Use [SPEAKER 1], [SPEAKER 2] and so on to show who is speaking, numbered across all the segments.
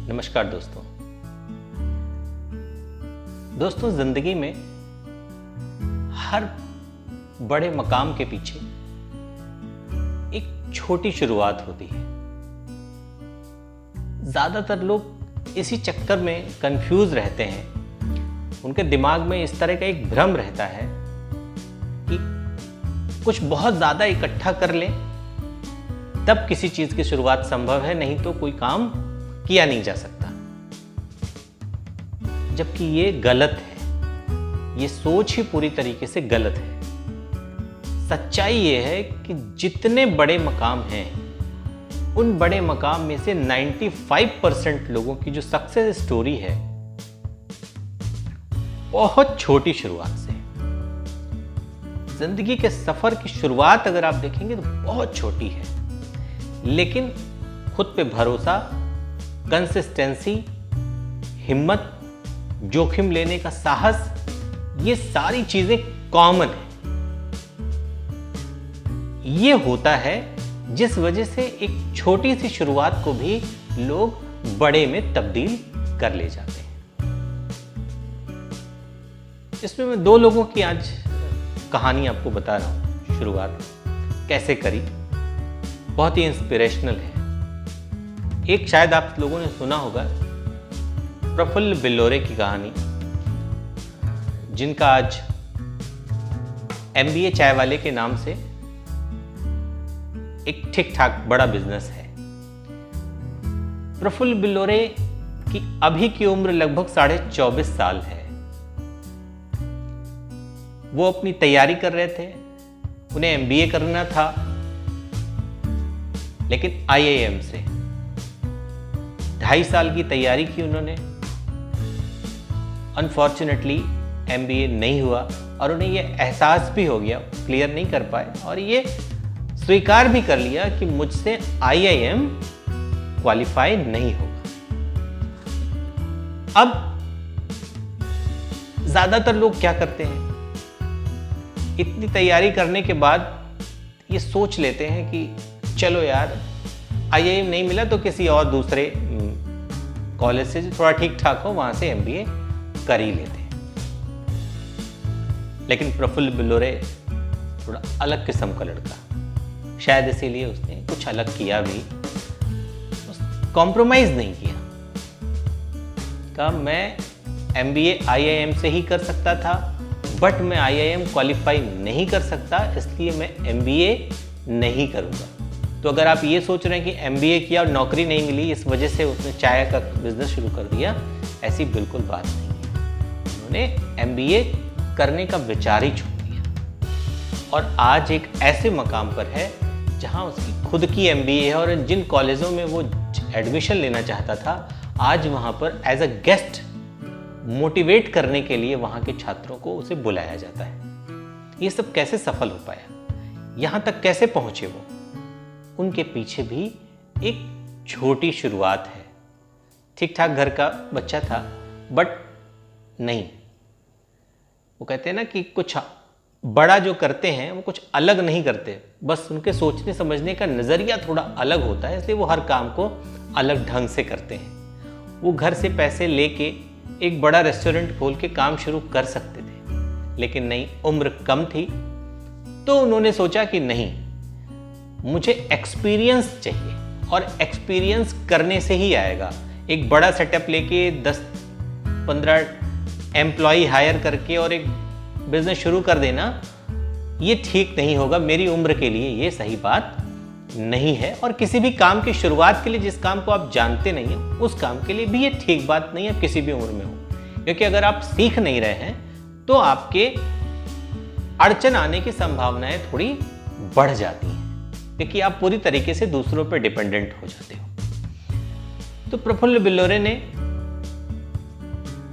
[SPEAKER 1] नमस्कार दोस्तों, जिंदगी में हर बड़े मकाम के पीछे एक छोटी शुरुआत होती है। ज्यादातर लोग इसी चक्कर में कंफ्यूज रहते हैं। उनके दिमाग में इस तरह का एक भ्रम रहता है कि कुछ बहुत ज्यादा इकट्ठा कर लें तब किसी चीज की शुरुआत संभव है, नहीं तो कोई काम किया नहीं जा सकता। जबकि ये गलत है, ये सोच ही पूरी तरीके से गलत है। सच्चाई ये है कि जितने बड़े मकाम हैं, उन बड़े मकाम में से 95% लोगों की जो सक्सेस स्टोरी है, बहुत छोटी शुरुआत से। जिंदगी के सफर की शुरुआत अगर आप देखेंगे तो बहुत छोटी है, लेकिन खुद पे भरोसा, कंसिस्टेंसी, हिम्मत, जोखिम लेने का साहस, ये सारी चीजें कॉमन है। ये होता है जिस वजह से एक छोटी सी शुरुआत को भी लोग बड़े में तब्दील कर ले जाते हैं। इसमें मैं दो लोगों की आज कहानी आपको बता रहा हूं। शुरुआत कैसे करी, बहुत ही इंस्पिरेशनल है। एक शायद आप लोगों ने सुना होगा, प्रफुल्ल बिल्लोरे की कहानी, जिनका आज MBA चाय वाले के नाम से एक ठीक ठाक बड़ा बिजनेस है। प्रफुल्ल बिल्लोरे की अभी की उम्र लगभग 24.5 साल है। वो अपनी तैयारी कर रहे थे, उन्हें MBA करना था, लेकिन IIM से 2.5 साल की तैयारी की उन्होंने। अनफॉर्चुनेटली MBA नहीं हुआ और उन्हें यह एहसास भी हो गया, क्लियर नहीं कर पाए, और ये स्वीकार भी कर लिया कि मुझसे IIM क्वालिफाई नहीं होगा। अब ज्यादातर लोग क्या करते हैं, इतनी तैयारी करने के बाद ये सोच लेते हैं कि चलो यार, IIM नहीं मिला तो किसी और दूसरे कॉलेज से जो थोड़ा ठीक ठाक हो, वहां से MBA कर ही लेते हैं। लेकिन प्रफुल्ल बिल्लोरे थोड़ा अलग किस्म का लड़का, शायद इसीलिए उसने कुछ अलग किया भी, कॉम्प्रोमाइज नहीं किया। कहा मैं MBA IIM से ही कर सकता था, बट मैं IIM क्वालिफाई नहीं कर सकता, इसलिए मैं MBA नहीं करूंगा। तो अगर आप ये सोच रहे हैं कि MBA किया और नौकरी नहीं मिली, इस वजह से उसने चाय का बिजनेस शुरू कर दिया, ऐसी बिल्कुल बात नहीं है। उन्होंने MBA करने का विचार ही छोड़ दिया और आज एक ऐसे मकाम पर है जहां उसकी खुद की MBA है, और जिन कॉलेजों में वो एडमिशन लेना चाहता था, आज वहां पर एज अ गेस्ट मोटिवेट करने के लिए वहां के छात्रों को उसे बुलाया जाता है। ये सब कैसे सफल हो पाया, यहां तक कैसे पहुंचे वो, उनके पीछे भी एक छोटी शुरुआत है। ठीक ठाक घर का बच्चा था, बट नहीं, वो कहते हैं ना कि कुछ बड़ा जो करते हैं वो कुछ अलग नहीं करते, बस उनके सोचने समझने का नजरिया थोड़ा अलग होता है, इसलिए वो हर काम को अलग ढंग से करते हैं। वो घर से पैसे लेके एक बड़ा रेस्टोरेंट खोल के काम शुरू कर सकते थे, लेकिन नहीं, उम्र कम थी, तो उन्होंने सोचा कि नहीं, मुझे एक्सपीरियंस चाहिए, और एक्सपीरियंस करने से ही आएगा। एक बड़ा सेटअप लेके 10-15 एम्प्लॉय हायर करके और एक बिजनेस शुरू कर देना, ये ठीक नहीं होगा। मेरी उम्र के लिए ये सही बात नहीं है, और किसी भी काम की शुरुआत के लिए, जिस काम को आप जानते नहीं हैं, उस काम के लिए भी ये ठीक बात नहीं है, किसी भी उम्र में हो। क्योंकि अगर आप सीख नहीं रहे हैं तो आपके अड़चन आने की संभावनाएं थोड़ी बढ़ जाती हैं, क्योंकि आप पूरी तरीके से दूसरों पर डिपेंडेंट हो जाते हो। तो प्रफुल्ल बिल्लोरे ने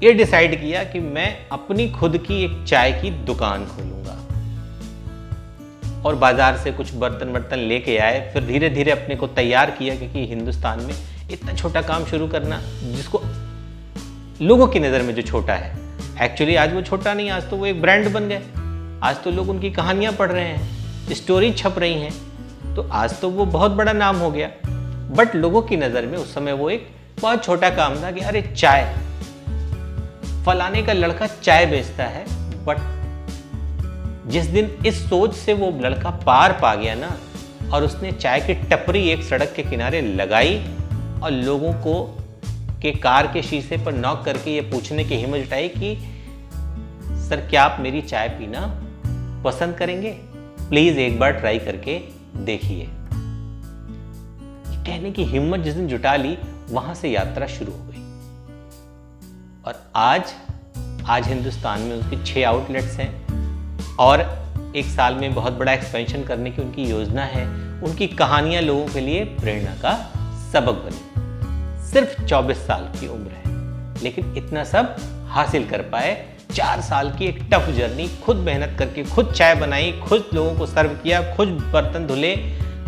[SPEAKER 1] यह डिसाइड किया कि मैं अपनी खुद की एक चाय की दुकान खोलूंगा, और बाजार से कुछ बर्तन लेके आए। फिर धीरे धीरे अपने को तैयार किया, क्योंकि हिंदुस्तान में इतना छोटा काम शुरू करना, जिसको लोगों की नज़र में जो छोटा है, एक्चुअली आज वो छोटा नहीं, आज तो वो एक ब्रांड बन गए। आज तो लोग उनकी कहानियां पढ़ रहे हैं, स्टोरी छप रही हैं, तो आज तो वो बहुत बड़ा नाम हो गया। बट लोगों की नज़र में उस समय वो एक बहुत छोटा काम था कि अरे चाय, फलाने का लड़का चाय बेचता है। बट जिस दिन इस सोच से वो लड़का पार पा गया ना, और उसने चाय की टपरी एक सड़क के किनारे लगाई और लोगों को के कार के शीशे पर नॉक करके ये पूछने की हिम्मत जुटाई कि सर क्या आप मेरी चाय पीना पसंद करेंगे, प्लीज एक बार ट्राई करके देखिए। कहने की हिम्मत जिस दिन जुटा ली, वहां से यात्रा शुरू हो गई। और आज हिंदुस्तान में उसके 6 आउटलेट्स हैं और एक साल में बहुत बड़ा एक्सपेंशन करने की उनकी योजना है। उनकी कहानियां लोगों के लिए प्रेरणा का सबक बनी। सिर्फ 24 साल की उम्र है, लेकिन इतना सब हासिल कर पाए। 4 साल की एक टफ जर्नी, खुद मेहनत करके, खुद चाय बनाई, खुद लोगों को सर्व किया, खुद बर्तन धुले,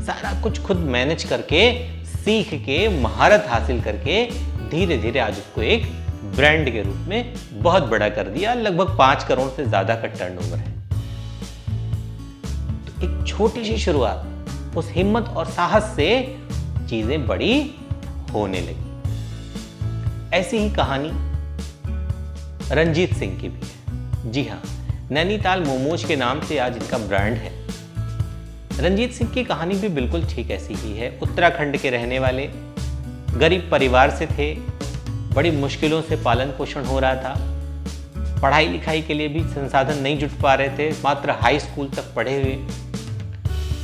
[SPEAKER 1] सारा कुछ खुद मैनेज करके, सीख के, महारत हासिल करके धीरे धीरे आज उसको एक ब्रांड के रूप में बहुत बड़ा कर दिया। लगभग 5 करोड़ से ज्यादा का टर्नओवर है। तो एक छोटी सी शुरुआत, उस हिम्मत और साहस से चीजें बड़ी होने लगी। ऐसी ही कहानी रंजीत सिंह की भी है। जी हाँ, नैनीताल मोमोज के नाम से आज इनका ब्रांड है। रंजीत सिंह की कहानी भी बिल्कुल ठीक ऐसी ही है। उत्तराखंड के रहने वाले, गरीब परिवार से थे, बड़ी मुश्किलों से पालन पोषण हो रहा था, पढ़ाई लिखाई के लिए भी संसाधन नहीं जुट पा रहे थे, मात्र हाई स्कूल तक पढ़े हुए।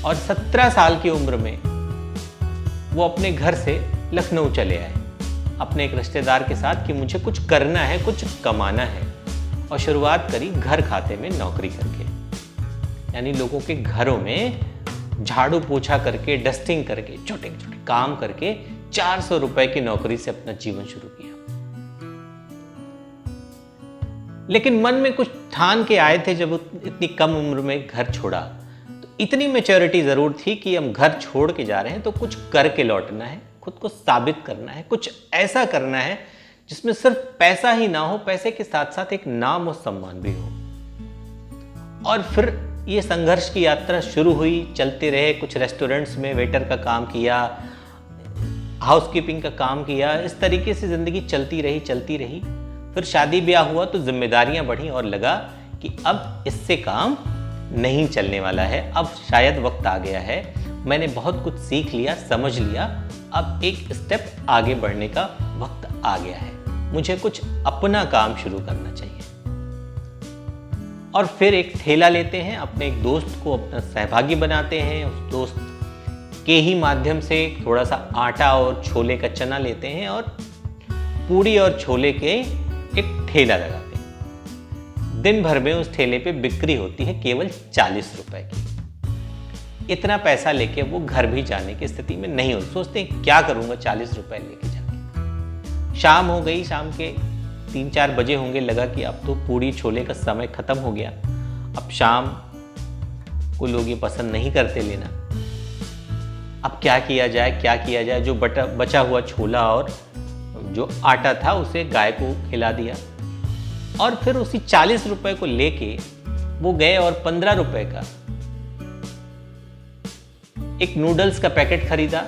[SPEAKER 1] और 17 साल की उम्र में वो अपने घर से लखनऊ चले आए अपने एक रिश्तेदार के साथ कि मुझे कुछ करना है, कुछ कमाना है। और शुरुआत करी घर खाते में नौकरी करके, यानी लोगों के घरों में झाड़ू पोछा करके, डस्टिंग करके, छोटे छोटे काम करके 400 रुपए की नौकरी से अपना जीवन शुरू किया। लेकिन मन में कुछ ठान के आए थे जब इतनी कम उम्र में घर छोड़ा, तो इतनी मैच्योरिटी जरूर थी कि हम घर छोड़ के जा रहे हैं तो कुछ करके लौटना है, खुद को साबित करना है, कुछ ऐसा करना है जिसमें सिर्फ पैसा ही ना हो, पैसे के साथ साथ एक नाम और सम्मान भी हो। और फिर ये संघर्ष की यात्रा शुरू हुई, चलते रहे। कुछ रेस्टोरेंट्स में वेटर का काम किया, हाउसकीपिंग का काम किया, इस तरीके से जिंदगी चलती रही। फिर शादी ब्याह हुआ तो जिम्मेदारियां बढ़ी और लगा कि अब इससे काम नहीं चलने वाला है, अब शायद वक्त आ गया है, मैंने बहुत कुछ सीख लिया, समझ लिया, अब एक स्टेप आगे बढ़ने का वक्त आ गया है, मुझे कुछ अपना काम शुरू करना चाहिए। और फिर एक ठेला लेते हैं, अपने एक दोस्त को अपना सहभागी बनाते हैं। उस दोस्त के ही माध्यम से थोड़ा सा आटा और छोले का चना लेते हैं और पूड़ी और छोले के एक ठेला लगाते हैं। दिन भर में उस ठेले पे बिक्री होती है केवल 40 रुपए की। इतना पैसा लेके वो घर भी जाने की स्थिति में नहीं हो, सोचते हैं क्या करूंगा 40 रुपए लेके जाके। शाम हो गई, शाम के 3-4 बजे होंगे, लगा कि अब तो पूड़ी छोले का समय खत्म हो गया, अब शाम को लोग ये पसंद नहीं करते लेना, अब क्या किया जाए। जो बचा हुआ छोला और जो आटा था उसे गाय को खिला दिया और फिर उसी 40 रुपए को लेके वो गए और 15 रुपए का एक नूडल्स का पैकेट खरीदा,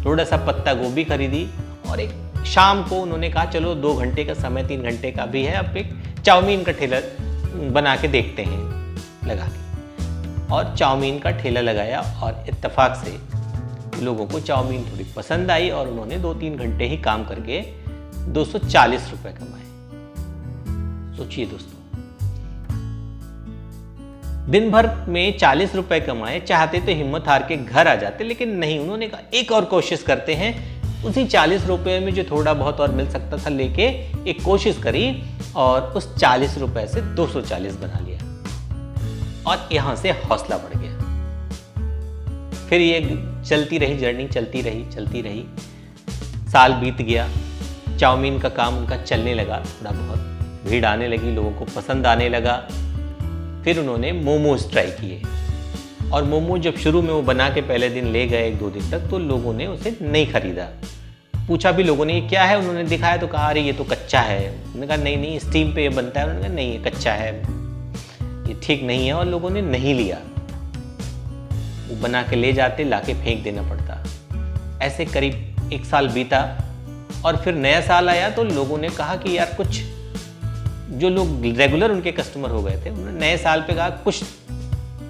[SPEAKER 1] थोड़ा सा पत्ता गोभी खरीदी और एक शाम को उन्होंने कहा चलो 2 घंटे का समय, 3 घंटे का भी है, अब एक चाउमीन का ठेला बना के देखते हैं लगा के। और चाउमीन का ठेला लगाया और इत्तेफाक से लोगों को चाउमीन थोड़ी पसंद आई और उन्होंने 2-3 घंटे ही काम करके 240 रुपए कमाए। सोचिए दोस्तों, दिन भर में 40 रुपए कमाए, चाहते तो हिम्मत हार के घर आ जाते, लेकिन नहीं, उन्होंने कहा एक और कोशिश करते हैं। उसी 40 रुपए में जो थोड़ा बहुत और मिल सकता था लेके एक कोशिश करी और उस 40 रुपए से 240 बना लिया और यहां से हौसला बढ़ गया। फिर ये चलती रही जर्नी, चलती रही। साल बीत गया, चाउमीन का काम उनका चलने लगा, थोड़ा बहुत भीड़ आने लगी, लोगों को पसंद आने लगा। फिर उन्होंने मोमोज ट्राई किए और मोमोज जब शुरू में वो बना के पहले दिन ले गए 1-2 दिन तक, तो लोगों ने उसे नहीं खरीदा। पूछा भी लोगों ने ये क्या है, उन्होंने दिखाया तो कहा अरे ये तो कच्चा है। उन्होंने कहा नहीं स्टीम पे ये बनता है। उन्होंने कहा नहीं ये कच्चा है, ये ठीक नहीं है, और लोगों ने नहीं लिया। वो बना के ले जाते, लाके फेंक देना पड़ता। ऐसे करीब 1 साल बीता और फिर नया साल आया तो लोगों ने कहा कि यार कुछ, जो लोग रेगुलर उनके कस्टमर हो गए थे, उन्होंने नए साल पे कहा कुछ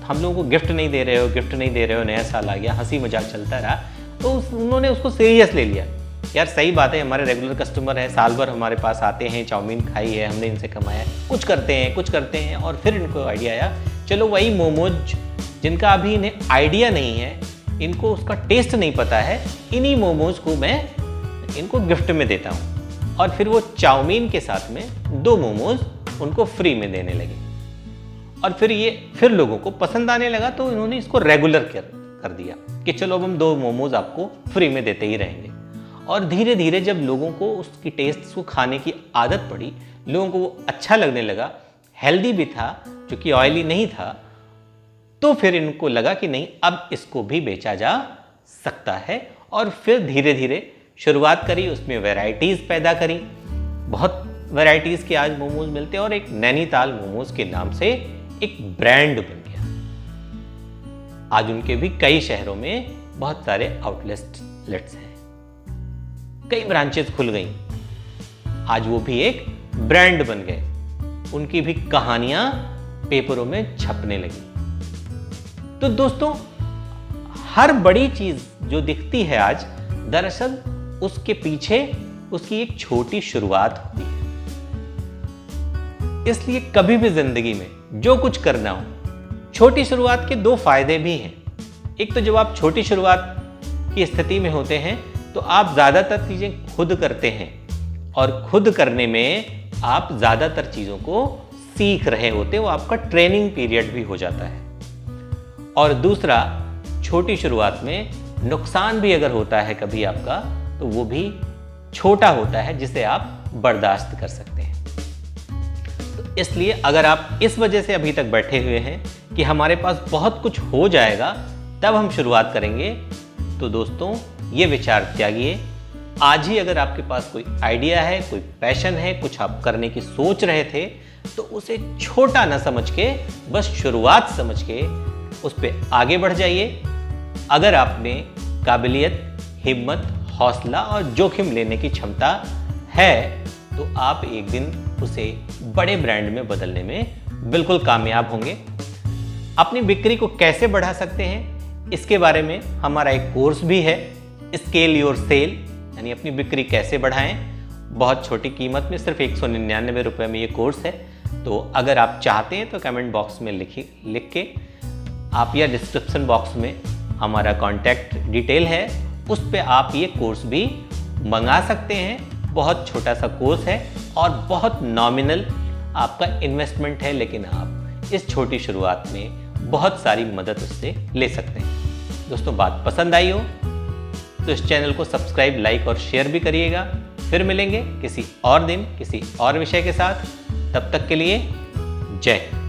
[SPEAKER 1] हम लोगों को गिफ्ट नहीं दे रहे हो, गिफ्ट नहीं दे रहे हो, नया साल आ गया, हंसी मजाक चलता रहा। तो उन्होंने उसको सीरियस ले लिया। यार सही बात है, हमारे रेगुलर कस्टमर है, साल भर हमारे पास आते हैं, चाउमीन खाई है, हमने इनसे कमाया, कुछ करते हैं। और फिर इनको आइडिया आया, चलो वही मोमोज जिनका अभी इन्हें आइडिया नहीं है, इनको उसका टेस्ट नहीं पता है, इन्हीं मोमोज को मैं इनको गिफ्ट में देता हूँ। और फिर वो चाउमीन के साथ में 2 मोमोज उनको फ्री में देने लगे। और फिर लोगों को पसंद आने लगा, तो इन्होंने इसको रेगुलर कर दिया कि चलो अब हम 2 मोमोज आपको फ्री में देते ही रहेंगे। और धीरे धीरे जब लोगों को उसकी टेस्ट को खाने की आदत पड़ी, लोगों को वो अच्छा लगने लगा, हेल्दी भी था, जो कि ऑयली नहीं था, तो फिर इनको लगा कि नहीं, अब इसको भी बेचा जा सकता है। और फिर धीरे धीरे शुरुआत करी, उसमें वैरायटीज़ पैदा करी, बहुत वैरायटीज़ के आज मोमोज मिलते हैं। और एक नैनीताल मोमोज के नाम से एक ब्रांड बन गया। आज उनके भी कई शहरों में बहुत सारे आउटलेट्स हैं, कई ब्रांचेस खुल गई, आज वो भी एक ब्रांड बन गए, उनकी भी कहानियां पेपरों में छपने लगी। तो दोस्तों, हर बड़ी चीज जो दिखती है आज, दरअसल उसके पीछे उसकी एक छोटी शुरुआत होती है। इसलिए कभी भी जिंदगी में जो कुछ करना हो, छोटी शुरुआत के 2 फायदे भी हैं। एक तो जब आप छोटी शुरुआत की स्थिति में होते हैं तो आप ज्यादातर चीजें खुद करते हैं, और खुद करने में आप ज्यादातर चीजों को सीख रहे होते हो, आपका ट्रेनिंग पीरियड भी हो जाता है। और दूसरा, छोटी शुरुआत में नुकसान भी अगर होता है कभी आपका, तो वो भी छोटा होता है, जिसे आप बर्दाश्त कर सकते हैं। तो इसलिए अगर आप इस वजह से अभी तक बैठे हुए हैं कि हमारे पास बहुत कुछ हो जाएगा तब हम शुरुआत करेंगे, तो दोस्तों ये विचार त्यागिए। आज ही अगर आपके पास कोई आइडिया है, कोई पैशन है, कुछ आप करने की सोच रहे थे, तो उसे छोटा ना समझ के, बस शुरुआत समझ के उस पर आगे बढ़ जाइए। अगर आपने काबिलियत, हिम्मत, हौसला और जोखिम लेने की क्षमता है, तो आप एक दिन उसे बड़े ब्रांड में बदलने में बिल्कुल कामयाब होंगे। अपनी बिक्री को कैसे बढ़ा सकते हैं, इसके बारे में हमारा एक कोर्स भी है, स्केल योर सेल, यानी अपनी बिक्री कैसे बढ़ाएं। बहुत छोटी कीमत में, सिर्फ 199 रुपये में ये कोर्स है। तो अगर आप चाहते हैं तो कमेंट बॉक्स में लिख के आप, या डिस्क्रिप्शन बॉक्स में हमारा कॉन्टैक्ट डिटेल है, उस पर आप ये कोर्स भी मंगा सकते हैं। बहुत छोटा सा कोर्स है और बहुत नॉमिनल आपका इन्वेस्टमेंट है, लेकिन आप इस छोटी शुरुआत में बहुत सारी मदद उससे ले सकते हैं। दोस्तों, बात पसंद आई हो तो इस चैनल को सब्सक्राइब, लाइक और शेयर भी करिएगा। फिर मिलेंगे किसी और दिन, किसी और विषय के साथ। तब तक के लिए जय हिंद।